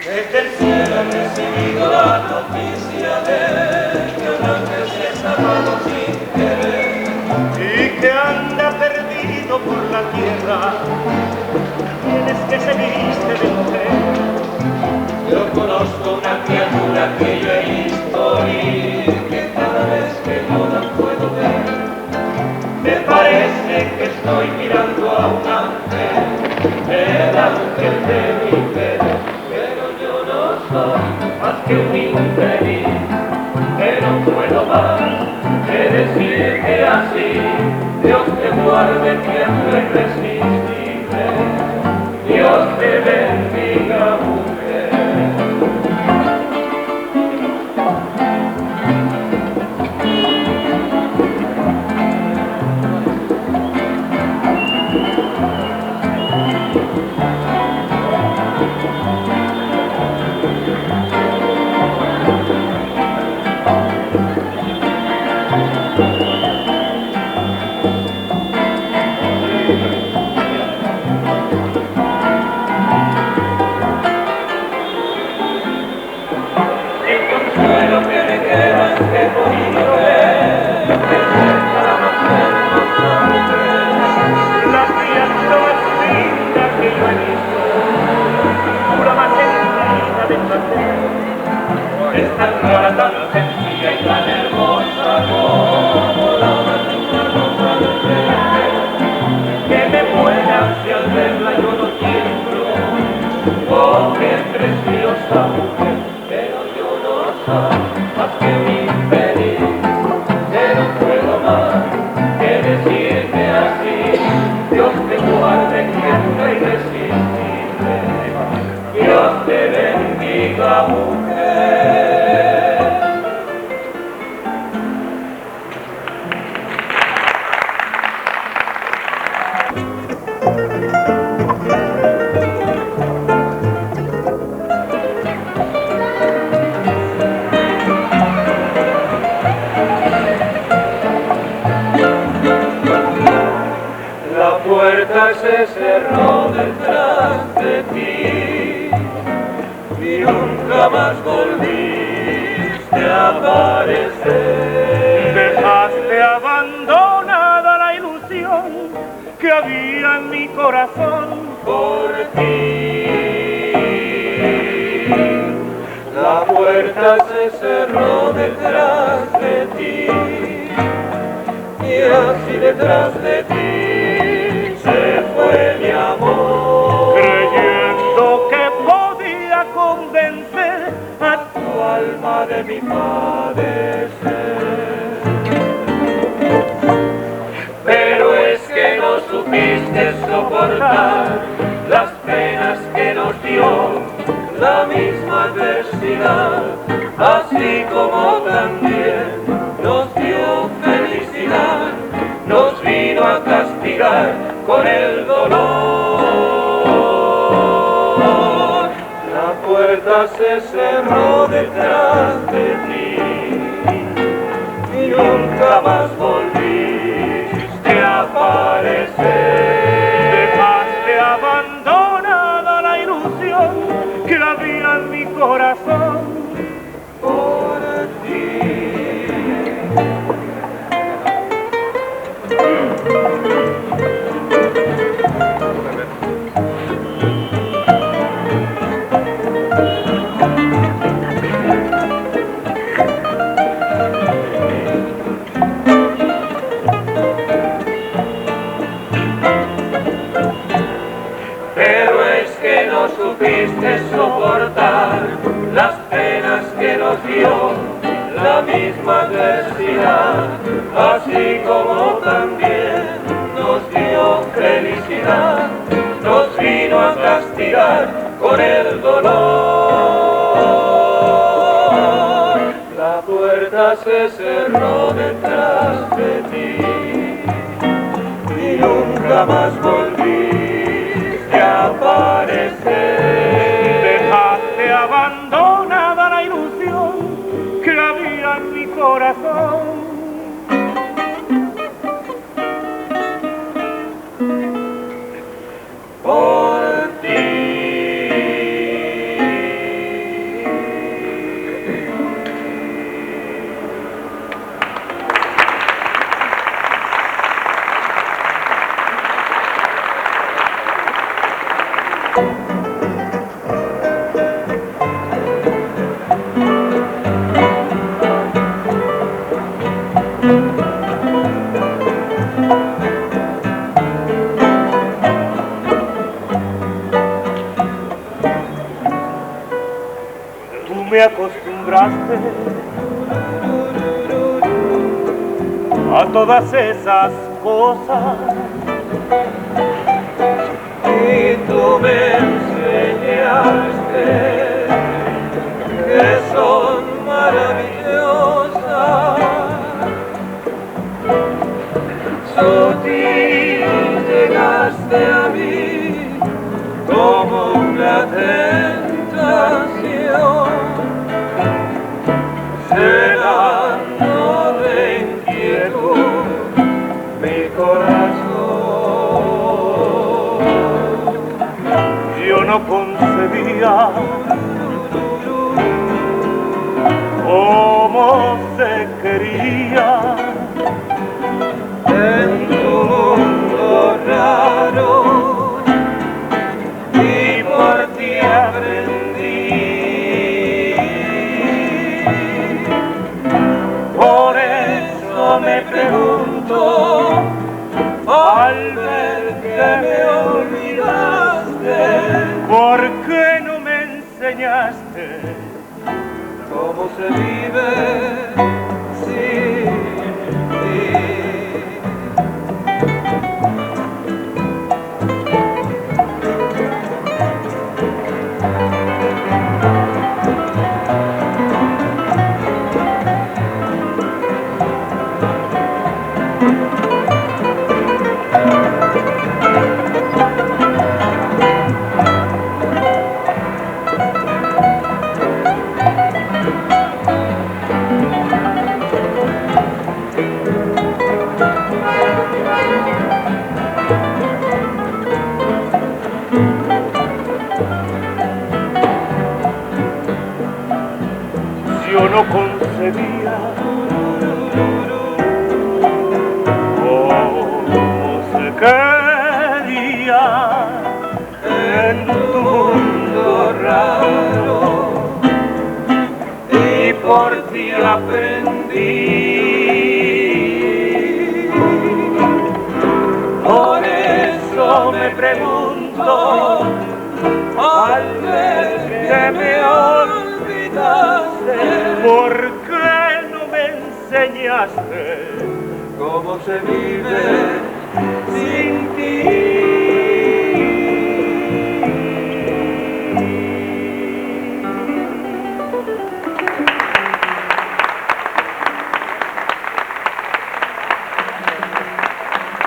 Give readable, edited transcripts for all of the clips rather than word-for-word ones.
Desde el cielo he recibido la noticia de que un ángel se ha escapado sin querer y que anda perdido por la tierra. Tienes que seguirte de mujer. Yo conozco una criatura que yo he visto y que cada vez que no la puedo ver, me parece que estoy mirando a un ángel, el ángel de mi querer. Pero yo no soy más que un infeliz, que no puedo más que decirte así. Dios te guarde, tierno irresistible, Dios te bendiga, mujer. Es tan rara, tan sencilla y tan hermosa como la una rosa del frente, que me muera si al verla yo no tiemblo. Oh, qué preciosa mujer, pero yo no soy más que un infeliz, que no puedo más que decirte así. Dios te guarde, tierna y irresistible, Dios te bendiga, mujer. La puerta se cerró detrás de ti y nunca más volviste a aparecer. Dejaste abandonada la ilusión que había en mi corazón por ti. La puerta se cerró detrás de ti y así detrás de ti se fue mi amor, creyendo que podía convencer a tu alma de mi padecer. Pero es que no supiste soportar las penas que nos dio la misma adversidad, así como también nos dio felicidad, nos vino a castigar con el dolor. La puerta se cerró detrás de ti y nunca más volviste a aparecer. Dejaste abandonada la ilusión que había en mi corazón por ti. Pero es que no supiste soportar las penas que nos dio la misma adversidad, así como también nos dio felicidad, nos vino a castigar con el dolor. La puerta se cerró detrás de ti y nunca más volviste a aparecer. Dejaste abandonada la ilusión que había en mi corazón. Por ti. me acostumbraste a todas esas cosas y tú me enseñaste que son maravillosas. Sutil llegaste a mí como una tentación, llenando de inquietud mi corazón. Yo no concebía cómo se quería en tu mundo raro, y por ti aprendí. Por eso me pregunto, al ver que me olvidaste, ¿por qué no me enseñaste cómo se vive sin ti? yo no concebía cómo se quería en tu mundo raro, y por ti aprendí. Por eso me pregunto, al ver que me olvidaste, ¿por qué no me enseñaste cómo se vive sin ti?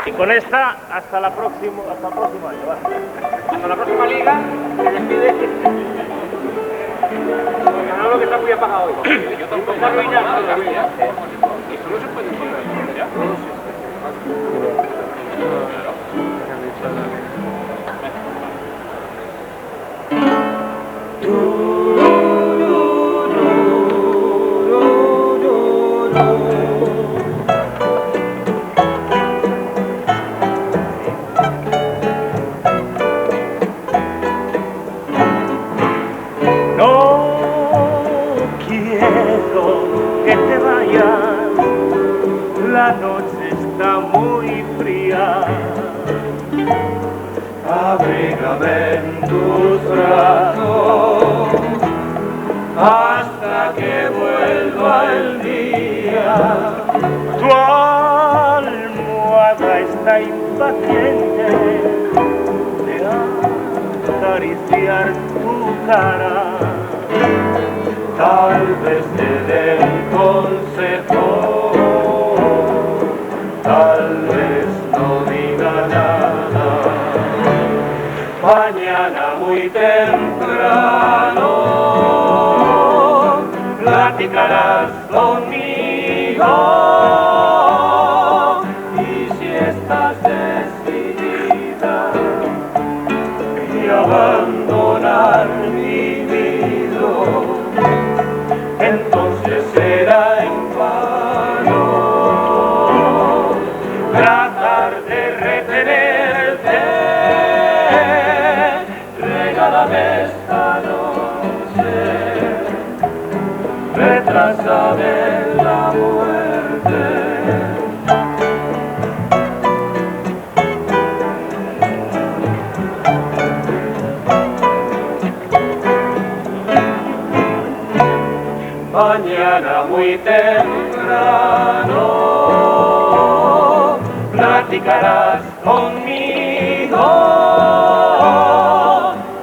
Y con esta, hasta el próximo año. Va. Hasta la próxima liga. Se despide. Manolo, que está muy apagado hoy. Yo tampoco. Está arruinado. Eso no se puede decir. La noche está muy fría, Abrígame en tus brazos hasta que vuelva el día. tu almohada está impaciente de acariciar tu cara. Tal vez te dé un consejo, tal vez no diga nada. Mañana muy temprano platicarás conmigo, y si estás decidida y abandonar mi nido, entonces será en vano tratar de retenerte. Regálame esta noche, retrásame la muerte. mañana muy temprano platicarás conmigo,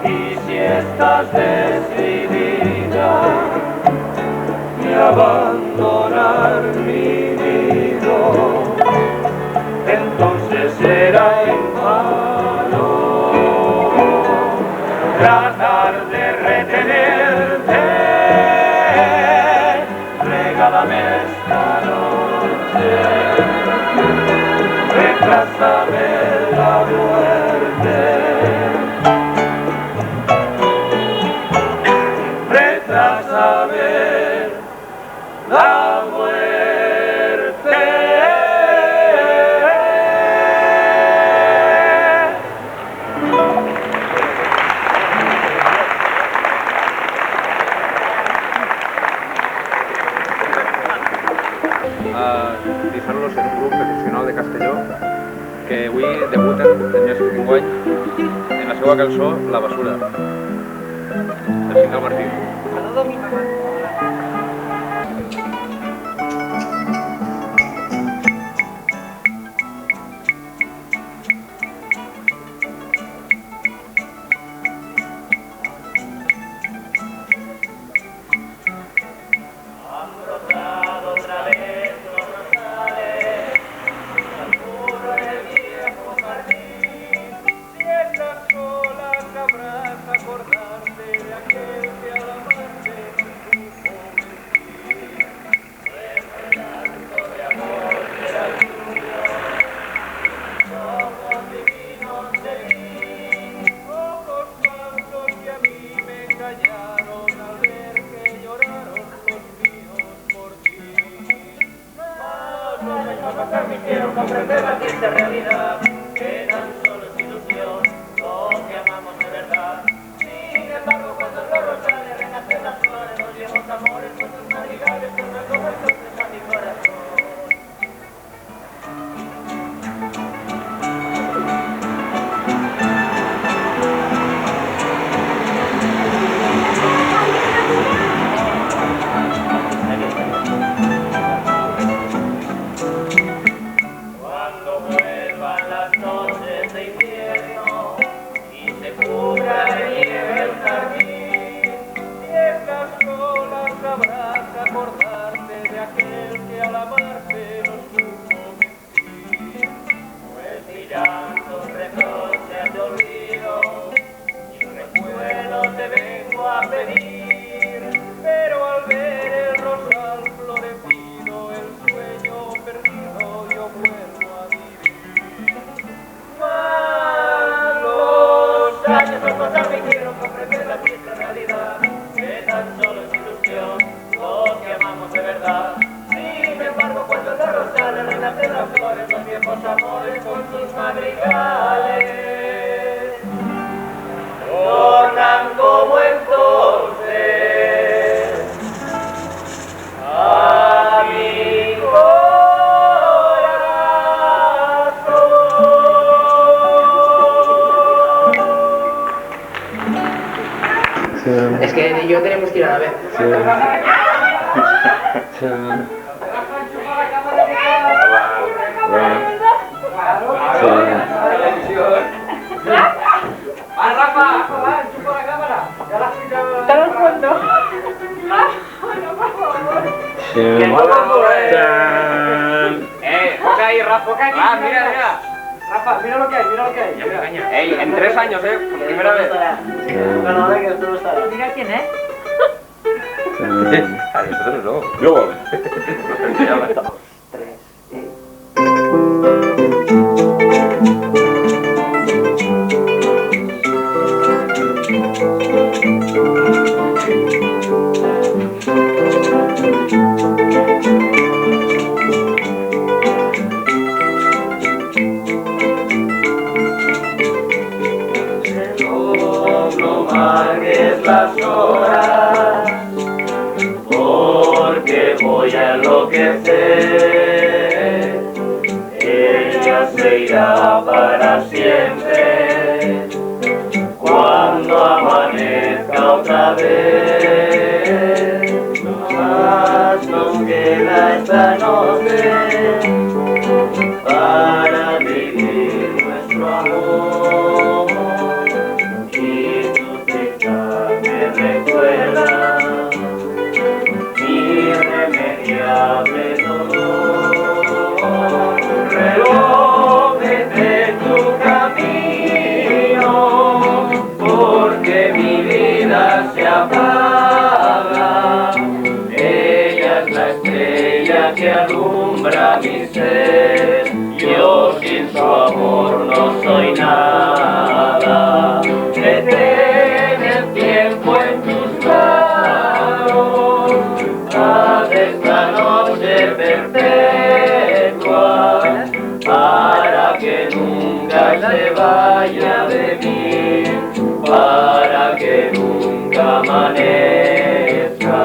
y si estás decidida de abandonar mi nido, entonces será en vano tratar de retenerte. Regálame esta noche, retrásame la muerte, retrásame la muerte. Deixar-los en un grup excepcional de Castelló que avui debuten, tenia 5 anys, en la seva cançó La Basura, del Cincal Martí. Permitieron comprender la triste realidad, que tan solo es ilusión lo que amamos de verdad. Sin embargo, cuando los rosales renacen las flores, los viejos amores con sus madrigales tornan como entonces a mi corazón. Acordarte de aquel que al amarte no supo mentir, pues mi llanto, reproches de olvido y recuerdo te vengo a pedir, pero al ver el rosal florecido, el sueño perdido yo vuelvo a vivir. Mas los años al pasar me hicieron comprender la triste realidad, que tan solo es ilusión lo que amamos de verdad. Sin embargo, cuando los rosales renacen las flores, los viejos amores con sus madrigales tornan como entonces a mi corazón. Es que yo tenemos que ir a la vez. Foca ahí, Rafa, foca aquí. Ah, mira, mira. Rafa, mira lo que hay, mira lo que hay. Ya me caña. Ey, en 3 años, por primera vez. Bueno, a ver que esto no estará. Mira quién es. A nosotros no. Yo. No marques las horas, porque voy a enloquecer. Ella se irá para siempre cuando amanezca otra vez. recuerda irremediable dolor. Reloj de tu camino, porque mi vida se apaga. Ella es la estrella que alumbra mi ser. Yo sin su amor no soy nada. Detén el tiempo en tus manos, haz esta noche perpetua, para que nunca se vaya de mí, para que nunca amanezca.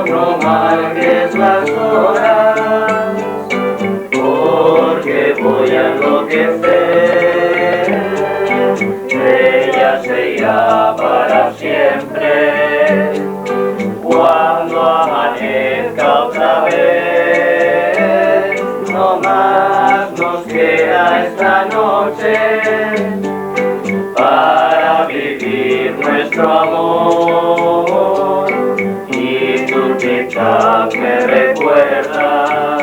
No marques las horas, porque voy a enloquecer. Ella se irá para siempre cuando amanezca otra vez. No más nos queda esta noche para vivir nuestro amor. Tu tic-tac me recuerda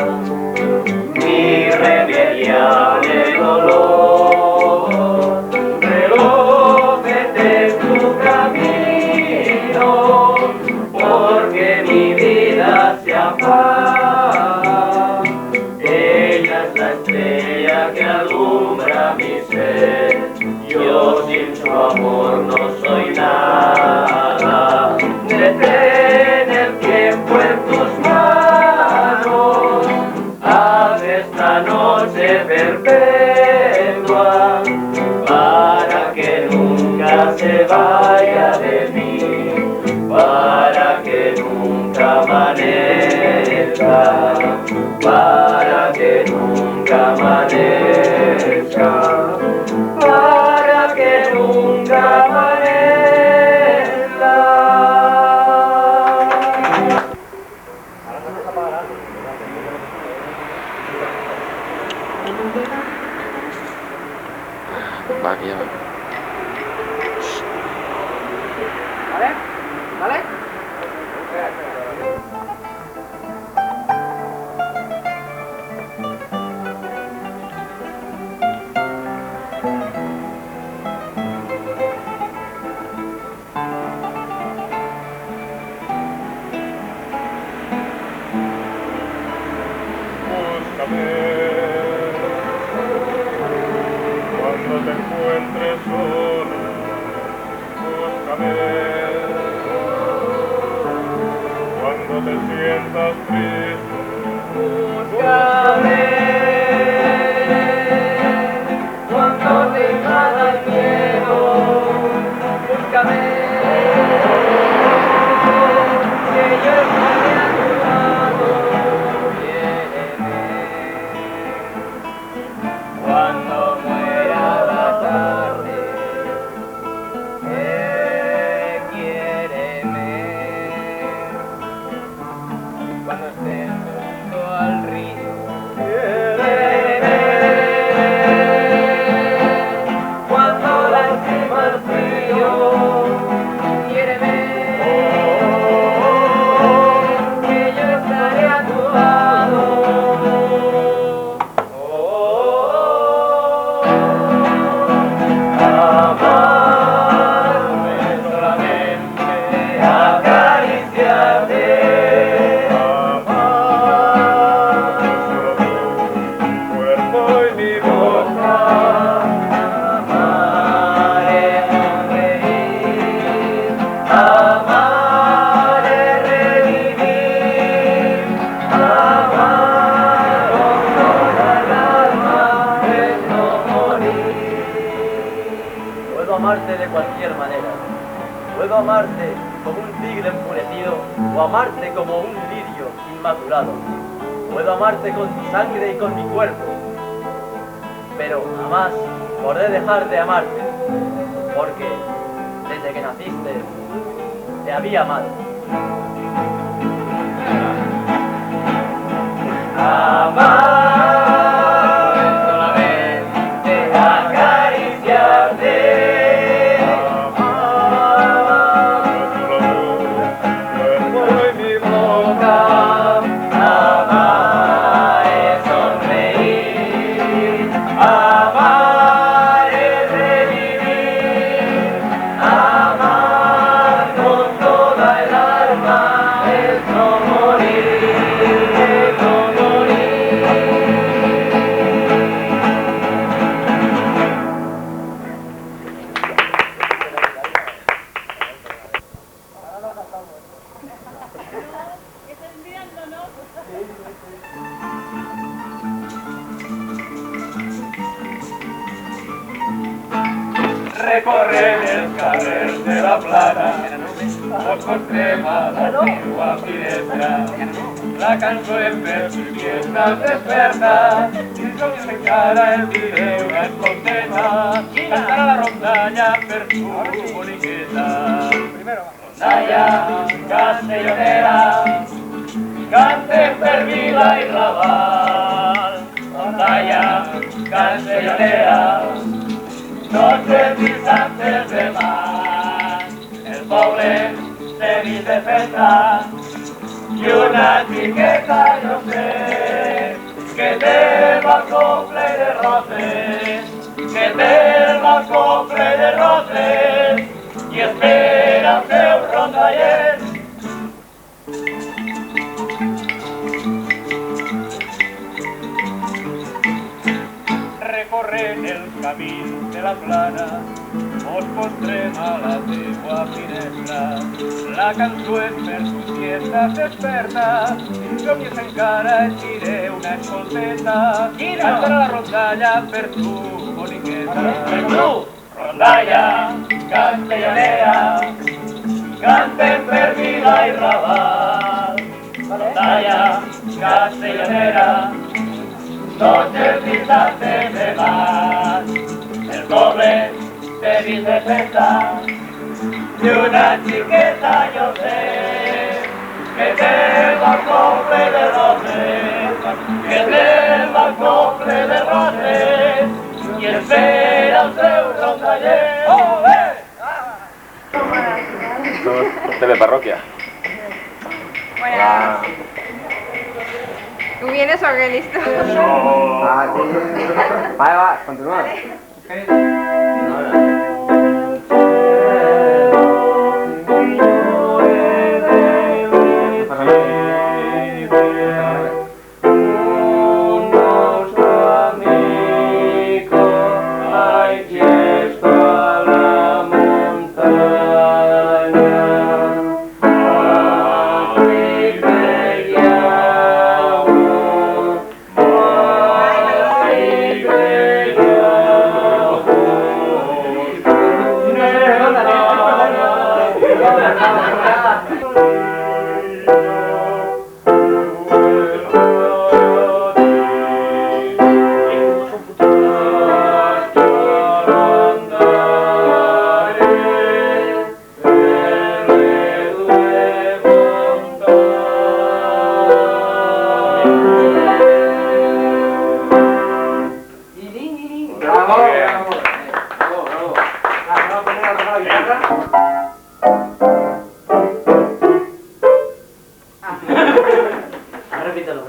mi irremediable dolor. Reloj de tu camino, porque mi vida se apaga. Ella es la estrella que alumbra mi ser. Yo sin su amor no soy nada. Detén el tiempo en tus manos, haz esta noche perpetua, para que nunca se vaya de mí, para que nunca amanezca, para que nunca amanezca, para que nunca amanezca. Va, aquí ya va. ¿Vale? ¿Vale? Cuando te encuentres sola, búscame. Cuando te sientas triste, búscame. Cuando te invada el miedo, búscame. Que yo estaré a tu lado. Cuando muera la tarde, quiéreme. Cuando esté junto al río, quiéreme. Cuando lastima el frío, quiéreme. Que yo estaré a tu lado. Amarme solamente, acariciarte. Amar solo tu cuerpo y mi boca. Amar es sonreír, amar es revivir, amar con toda el alma es no morir. Puedo amarte de cualquier manera. Puedo amarte como un tigre enfurecido o amarte como un lirio inmaculado. Puedo amarte con mi sangre y con mi cuerpo, pero jamás podré dejar de amarte, porque desde que naciste te había amado. Amar, solamente acariciarte. Amar, cuerpo y mi boca. Amar es sonreír. Amar es revivir. Amar con toda el alma es no morir, no morir. Recorrer el carrer de la Plana, os contrema la antigua finestra. La cançó en vers i fiestas desperta, i somnis encara el diré una esconteta. Cantarà la rondalla per tu, boniqueta. Rondalla castellonera, cantem per vila i raval. Rondalla castellonera, noches distantes de mar, el poble se vist de festa y una chiqueta yo sé que té el balcó ple de roses, que té el balcó ple de roses i espera el seu rondaller. Recorrent el camí de la Plana, os postrem a la teua finestra. La cançó és per tus fiestas desperta, i somnis encara et diré una escolteta. Cantarà la rondalla per tu, boniqueta. Per tu, rondalla castellonera, cantem per vila i raval. Rondalla castellonera, noches distantes de mar, el poble se vist de festa y una chiqueta yo sé que té el balcó ple de roses, que té el balcó ple de roses y espera el seu rondaller. Esto es teleparroquia. Hola. ¿Tú vienes o qué? Listo. Ah, sí. Vale, va, continúa. Repítelo.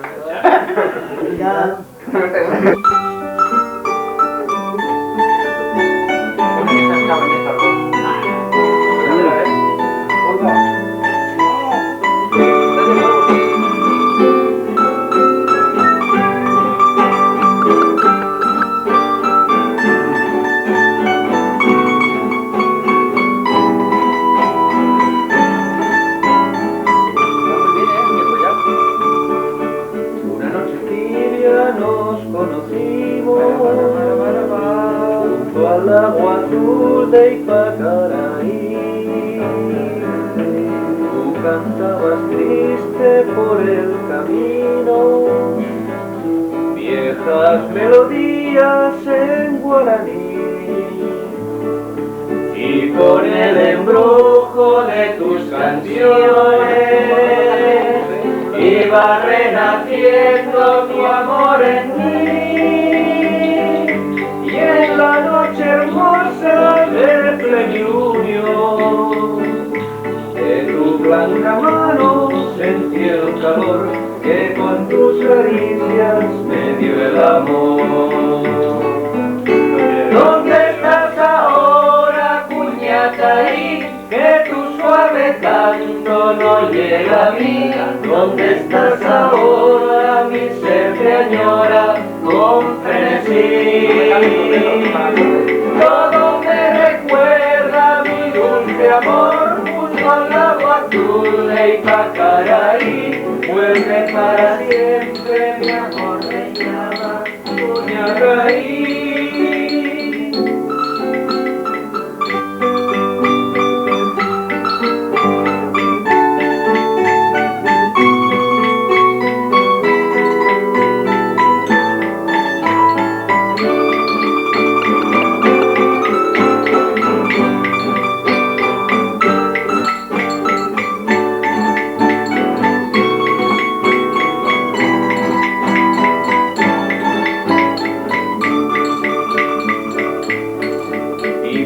Una noche tibia nos conocimos junto al agua azul de Ipacaraí. Tú cantabas triste por el camino viejas melodías en guaraní, y con el embrujo de tus canciones iba renaciendo tu amor en mí, y en la noche hermosa de plenilunio de tu blanca mano sentí el calor que con tus caricias me dio el amor. ¿Dónde estás ahora, cuñataí? Que tu suave canto no llega a mí. ¿Dónde estás ahora? Mi ser te añora con frenesí. Todo me recuerda mi dulce amor junto al lago azul de Ipacaraí. Vuelve para siempre, mi amor me llama Cuñataí.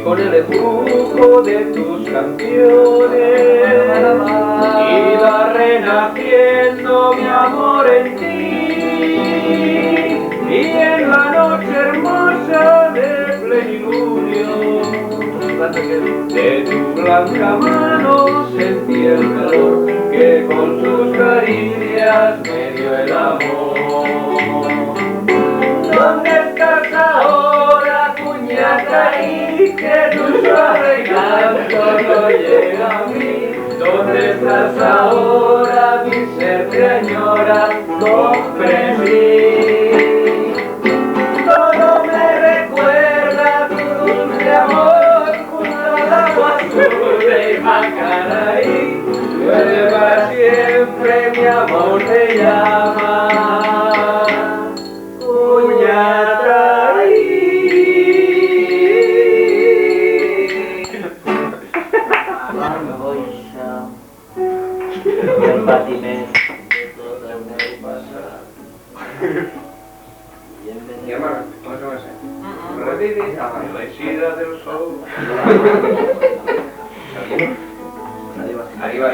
Con el embrujo de tus canciones iba renaciendo mi amor en ti, y en la noche hermosa de plenilunio de tu blanca mano sentí el calor que con sus caricias me dio el amor. ¿Dónde estás ahora, cuñataí? Que tu suave canto no llega a mí. ¿Dónde estás ahora? Mi ser te añora con frenesí. Todo me recuerda tu dulce amor junto al agua azul de Ipacaraí. Vuelve para siempre, mi amor te llama Cuñataí. Y además, ¿cómo se llama ese? Revive a la isla del sol. Salivas.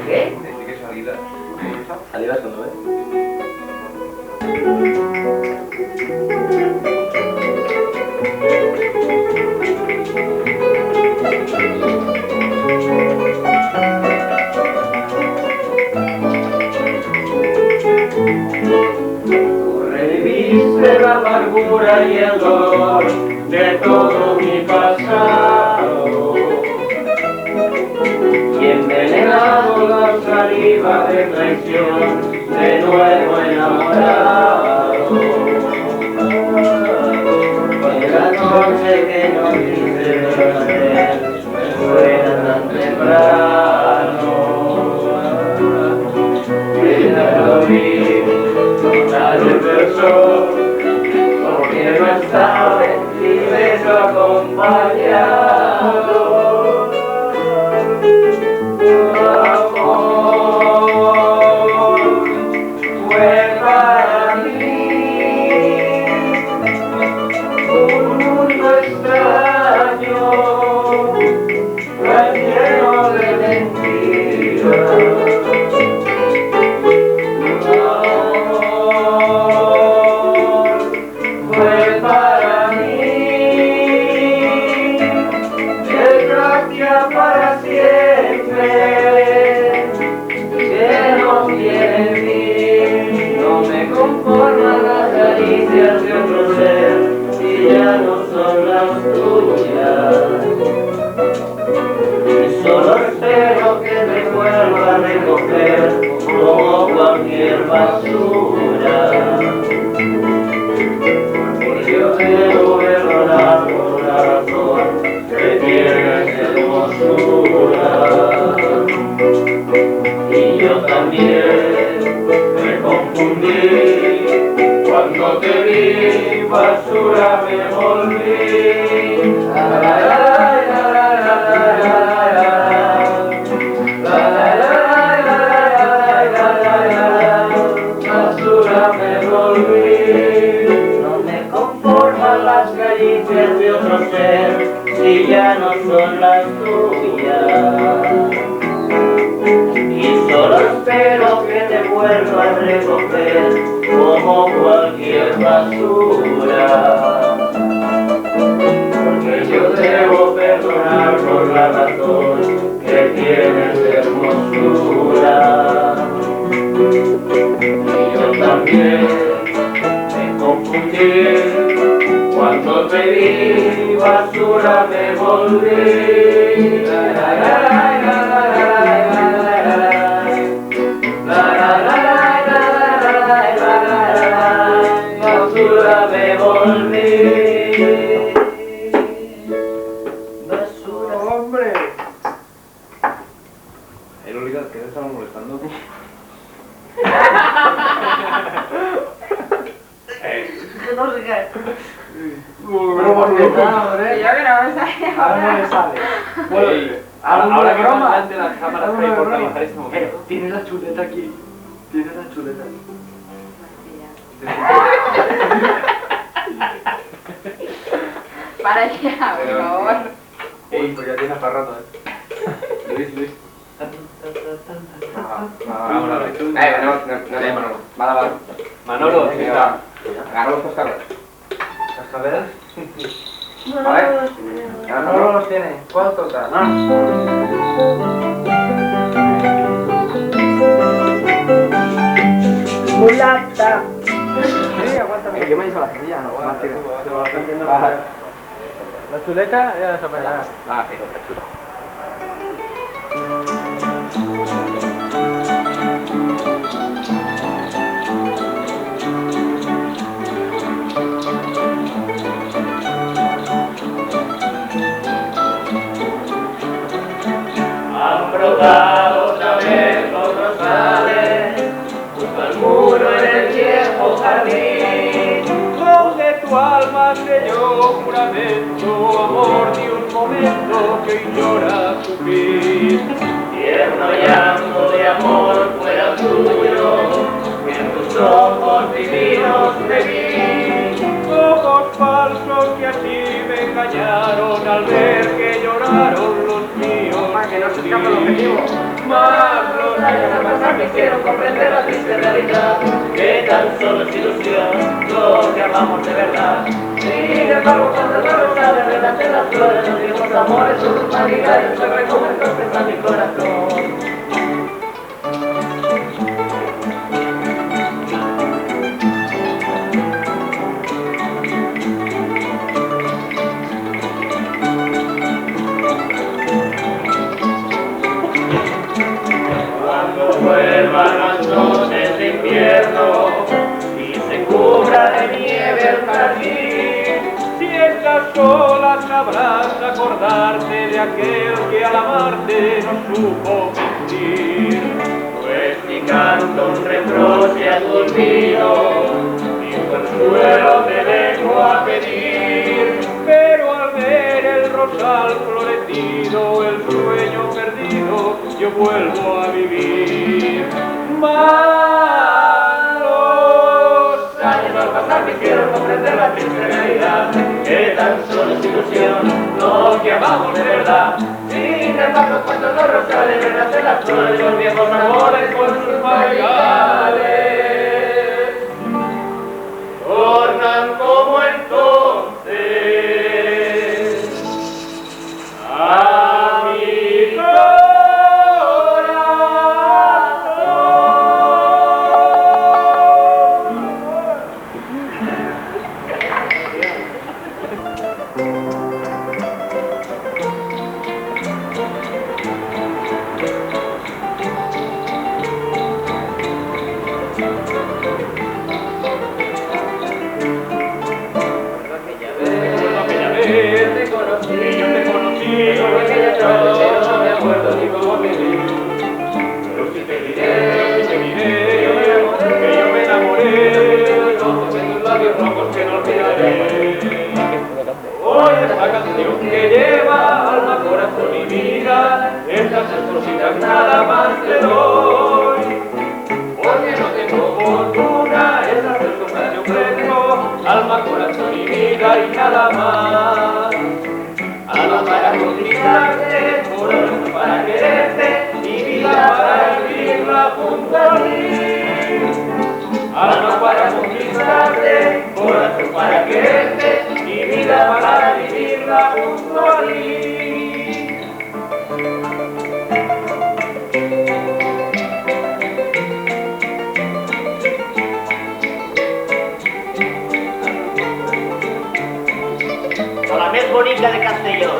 ¿Qué? Dice que salida. ¿Salivas cuando ves? Reviste la amargura y el dolor de todo mi pasado, y envenenado la saliva de traición de nuevo enamorado. En la noche que no quise ver me suena tan temprano, que ya lo vi, nadie pensó, porque no estaba en mi beso acompañado. Fue para mí un mundo extraño, tan lleno de mentiras. Fue para mí desgracia para siempre, que no tiene fin. No me conforman las caricias de otro ser, si ya no son las tuyas. Y solo espero que te vuelva a recoger como cualquier basura. Porque yo quiero perdonar por la razón que tienes hermosura. Y yo también me confundo confundí, cuando te vi, basura me volví. La la la la la la la, basura me volví. No me conforman las caricias de otro ser, si ya no son las tuyas. Y solo espero que te vuelva a recoger como cualquier basura. Porque yo debo perdonar por la razón que tienes de hermosura. Y yo también me confundí, cuando te vi, basura me volví. La, la, la, la, la, la, basura me volví. Basura. ¡Hombre! El Oliga, ¿qué te estaba molestando? No sé qué. hombre. Yo que no me sale Ahora no ahora. le sale. Bueno, ahora que más adelante las cámaras que hay por trabajar este momento. Tienes la chuleta aquí. Tienes la chuleta. Para ya, por favor. Ey, pues ya tienes para rato, Luis. Vámonos. Manolo. Va. Manolo, Venga, agarra los cascabeles. ¿cascabeles? ¿Vale? Manolo los tiene. ¿Cuántos toca? Mulata. Sí, aguántame. ¿Qué me hizo la cerilla? No, la chuleta ya desaparecerá. Ah, sí, perfecto. Han brotado otra vez los rosales junto al muro en el viejo jardín, donde tu alma selló juramento, amor de un momento que llora tu fin. tierno llanto de amor fuera tuyo, en tus ojos divinos te vi. Ojos falsos que así me engañaron al ver que lloraron los míos. Que no se escapa el objetivo. Más los Años al pasar me hicieron comprender la triste realidad, que tan solo es ilusión lo que amamos de verdad. Sin embargo, cuando el barro sale, renacen las flores, los viejos amores, sus humanidades, se recogen entonces a mi corazón. Cuando vuelvan las noches de invierno y se cubra de nieve el jardín, si estás sola sabrás acordarte de aquel que al amarte no supo mentir. pues mi canto un reproche a tu olvido, mi consuelo te vengo a pedir. Pero al ver el rosal florecido, el sueño perdido, yo vuelvo a vivir. Más los Años al pasar me hicieron comprender la triste realidad, que tan solo es ilusión lo que amamos de verdad. Sin embargo, cuando los rosales renacen las flores, los viejos amores con sus maigales tornan como entonces a mi corazón. para quererte y vida para vivirla junto a ti. La més bonica de Castelló.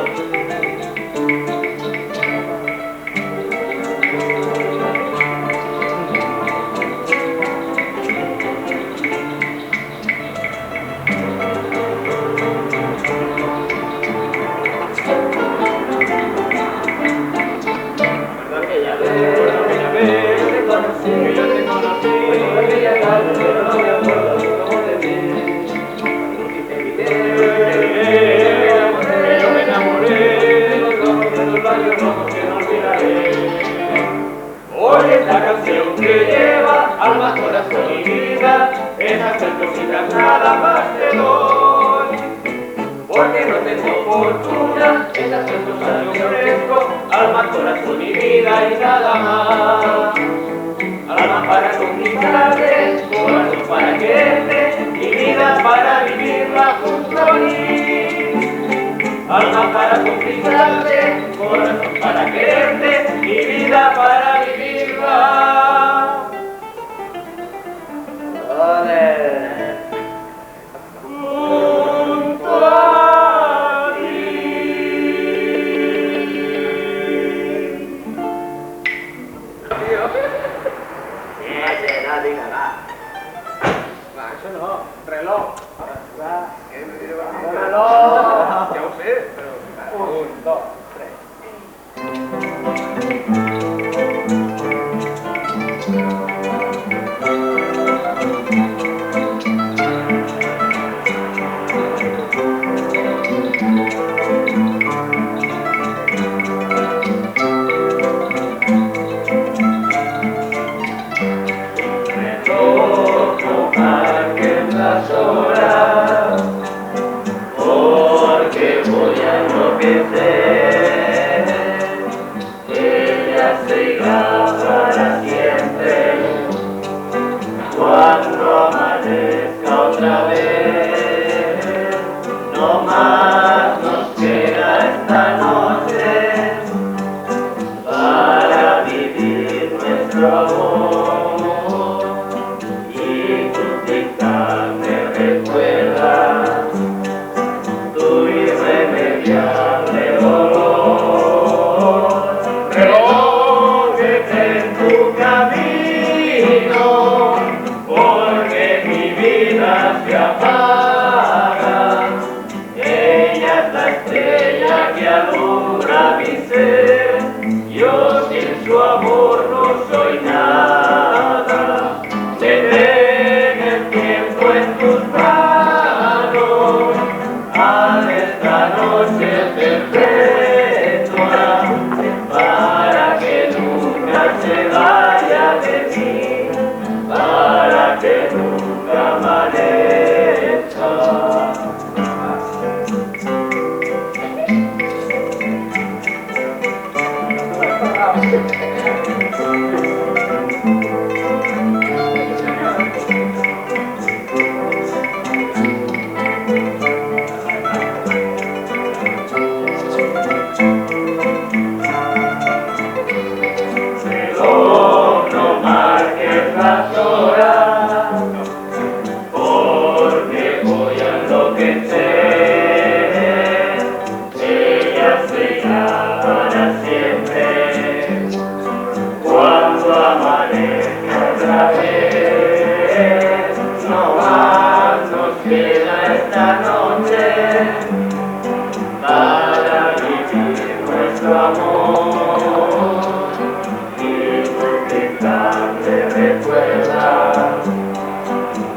Hoy esta canción que lleva alma, corazón y vida, esas tres cositas nada más te doy. Porque no tengo fortuna, esas tres cosas yo ofrezco, alma, corazón y vida y nada más. Alma para conquistarte, corazón para quererte y vida para vivirla junto a mí. Alma para conquistarte, corazón para quererte y vida para vivirla. Joder. Junto a ti. No diga nada. Eso no, reloj. Reloj. Ya ho sé, però... 1, 2, 3. No marques las horas, porque voy a enloquecer. Ella se irá para siempre cuando amanezca otra vez. No más nos queda esta noche para vivir nuestro amor. Me recuerda tu irremediable dolor. Relójete en tu camino, porque mi vida se apaga. Ella es la estrella que alumbra mi ser. Yo sin su amor no soy nada. Detén el tiempo en tus manos, haz esta noche perpetua, para que nunca se vaya de mí, para que nunca amanezca. No marques las horas, porque voy a enloquecer. Ella se irá para siempre cuando amanezca otra vez. No más nos queda esta noche para vivir nuestro amor. Me recuerda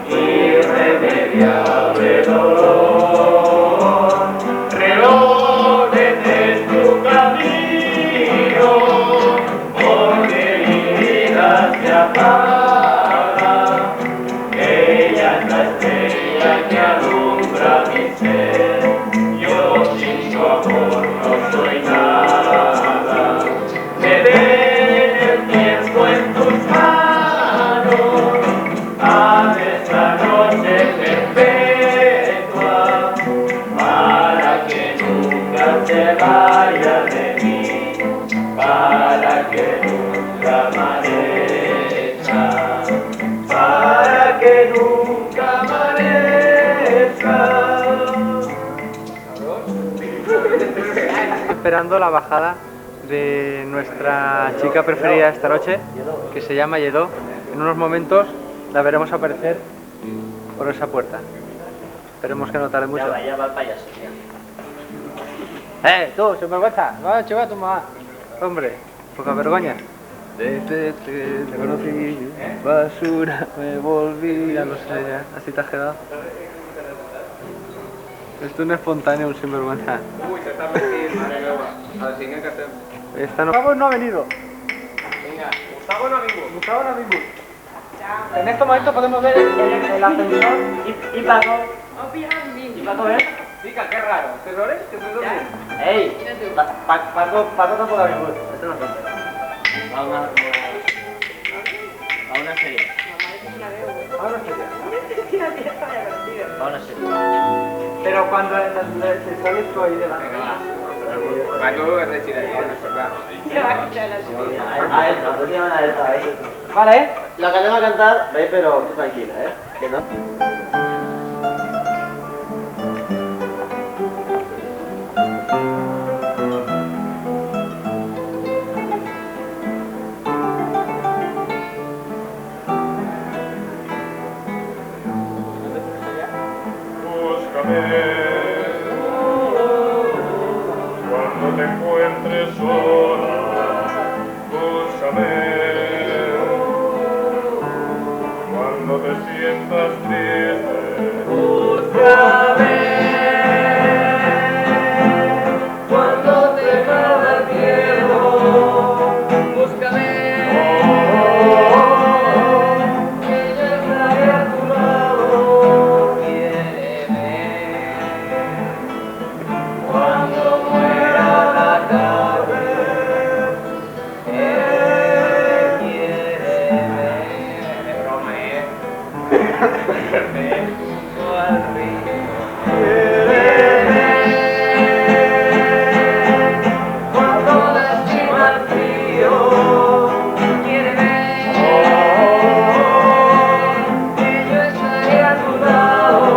irremediable dolor. Relójete en tu camino, porque mi vida se apaga. Ella es la estrella que alumbra mi ser. Yo sin su amor no soy nada. Detén el tiempo en tus manos, haz esta noche perpetua, nunca amanezca, para que nunca amanezca. Esperando la bajada de nuestra chica preferida esta noche, que se llama Lledó. En unos momentos la veremos aparecer por esa puerta. Esperemos que no tarde mucho. Ya va el payaso. Tú, sinvergüenza, va a llevar a tu mamá. Hombre, poca vergüenza. Te conocí, basura, me volví. Ya lo sé, ya. Así te has quedado. Esto no es espontáneo, un sinvergüenza. Uy, se está metiendo. A ver, ¿qué hacemos? Gustavo no ha venido. Venga, Gustavo no amigo. Gustavo no ha venido. En estos momentos podemos ver el ascensor y Paco. ¿Y Paco ves? Chica, qué raro. ¿Terrores? ¿Qué terrores? ¡Ey! Paco tampoco ha venido. Esto no es tonto. A una serie. A una serie. A una serie. Pero cuando te sales tú ahí de la... Paco es de Chile, no es verdad. Vale, ¿eh? Lo que tengo que cantar, ve, pero tú tranquila, ¿eh? Que no. Búscame cuando te encuentres sola, búscame cuando te sientas triste, búscame cuando te acabe el miedo, búscame. Que yo estaré a tu lado. Cuando muera la tarde, quiéreme. Es broma, ¿eh? Junto al río, quiéreme. Cuando lastima el frío, quiéreme. Que yo estaré a tu lado.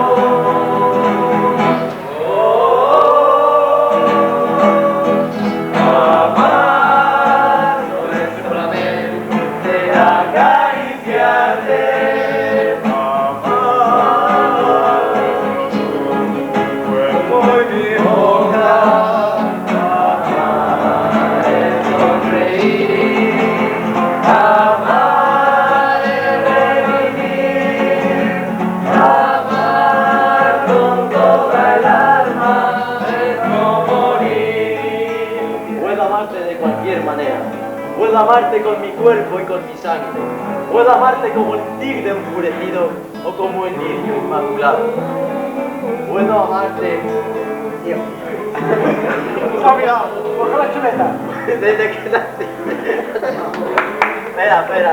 Amar no es solamente acariciarte, amar con tu cuerpo y mi boca, amar es sonreír, amar es revivir, amar con toda el alma es no morir. Puedo amarte de cualquier manera. Puedo amarte con mi cuerpo y con mi sangre. Puedo amarte como el tigre enfurecido o como el lirio inmaculado. Puedo amarte... Tío. Cuidado, coge la chuleta. Desde que nací. Espera, Alfredo.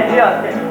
tío.